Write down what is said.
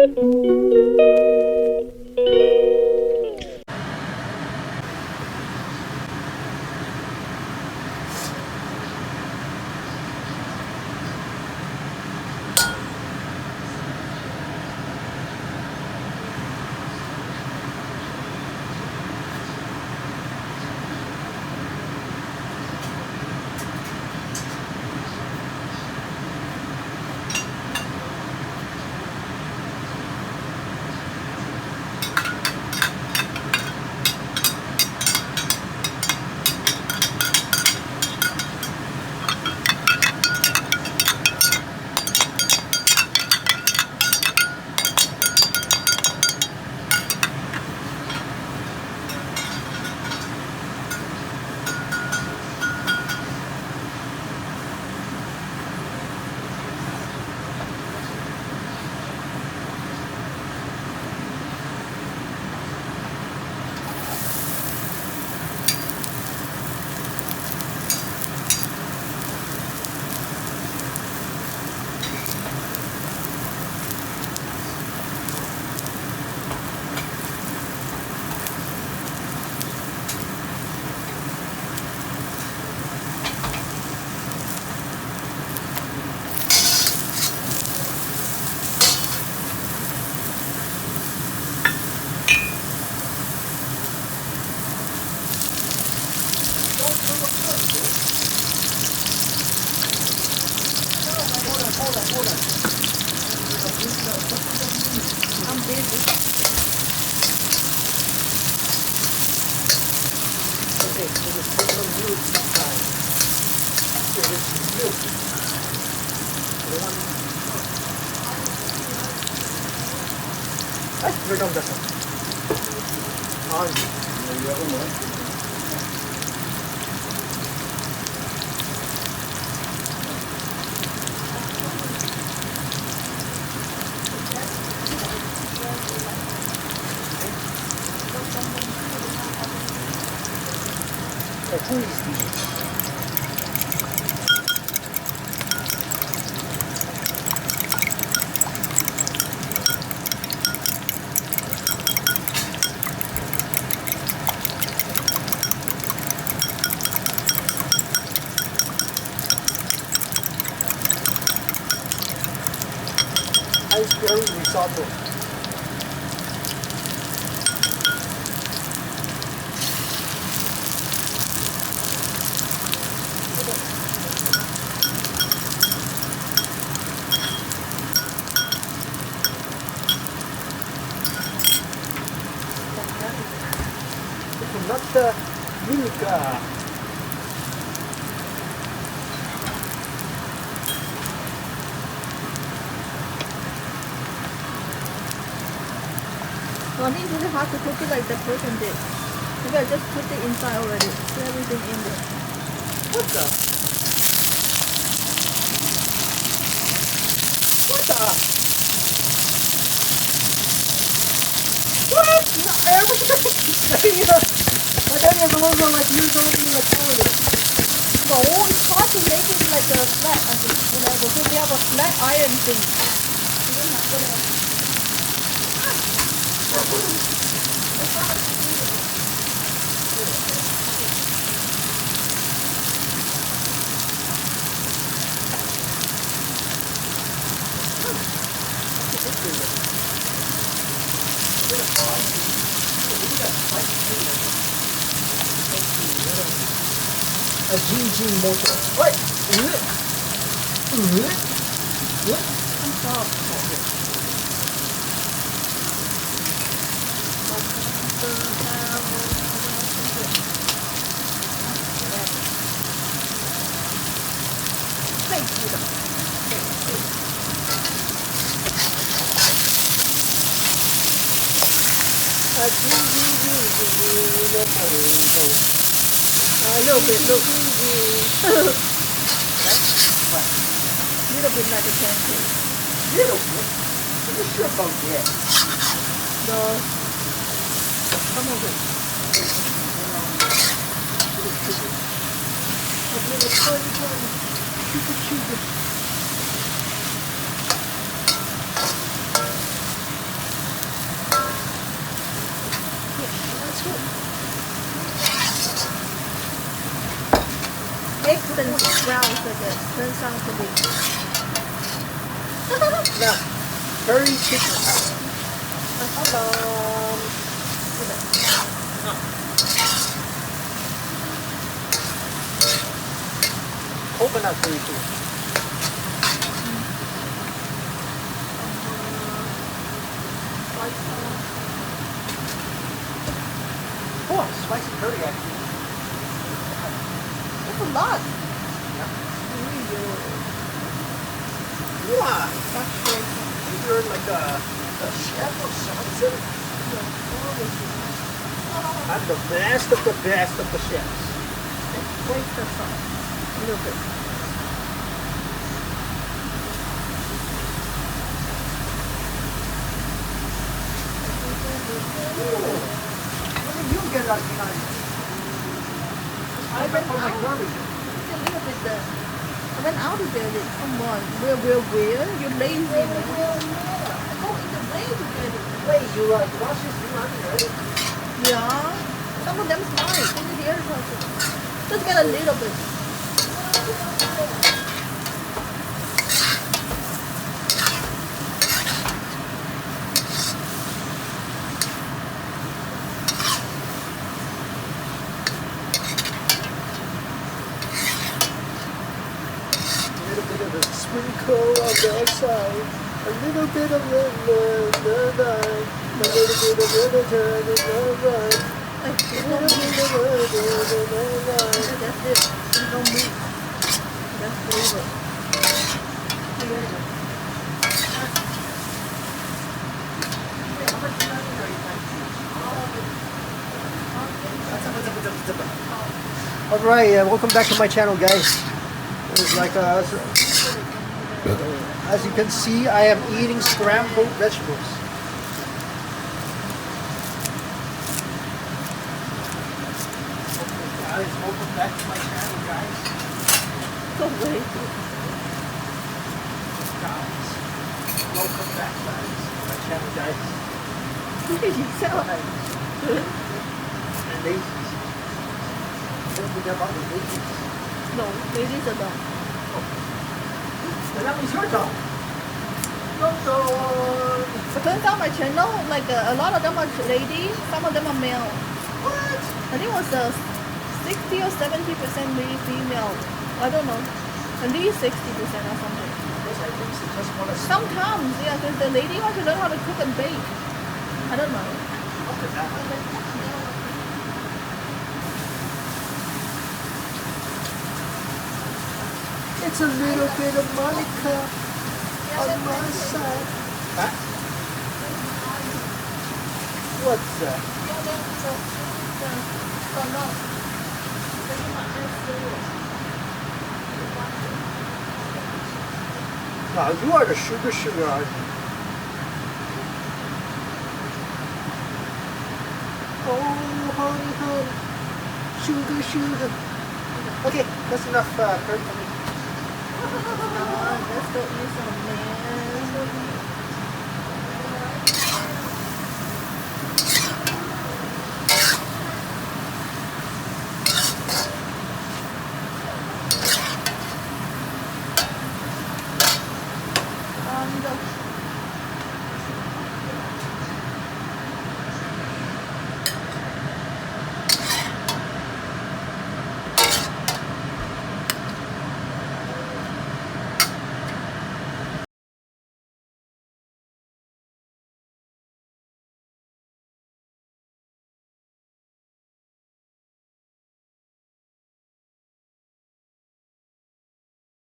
はい、ウェルカムだした。はい。Iceberg risotto. It's not vinegar. So I think really hard to cook it like the person did. Maybe I just put it inside already. Put everything in there. What the? What the? What? No, I was saying but then you're supposed to like use something like that. No, it's hard to make it like a flat, I think, whatever. So we have a flat iron thing. You don't have whatever. A Jin motor. What? I'm sorry. Look. Little bit like a pancake. Little bit? Are you sure about that? No. Come over. turns out to be. Now, curry chicken. Hold on. Coconut curry too. Oh, spicy curry actually. That's a lot. Yeah. You're like a chef or something. I'm the best of the chefs. Oyster sauce. A little bit. What did you get out of Qina? I went for my curry. A little bit there. I went out of there. Come on. We're. You're lazy, man. Go in the way to get it. Wait, you wash this already? Yeah. Some of them's nice. Only the other person. Just get a little bit. Sprinkle on the outside, a little bit of lemon, a little bit of vinegar, That's it. You don't move. That's flavor. Alright, welcome back to my channel, guys. It's like as you can see, I am eating scrambled vegetables. Guys, welcome back to my channel, guys. So wait. Guys, welcome back, guys, to my channel, guys. You sound And ladies. Don't forget about the ladies. no, ladies are done. And that means your job. It turns out my channel, like a lot of them are ladies, some of them are male. What? I think it was 60 or 70% maybe female. I don't know. At least 60% or something. Because I think she just want to Sometimes, yeah, because the lady wants to learn how to cook and bake. I don't know. look at that. It's a little bit of Monica on my side. Huh? What's that? Now you are the sugar, aren't you? Oh, honey, sugar. Okay, that's enough curry for me. Let's go eat some, man.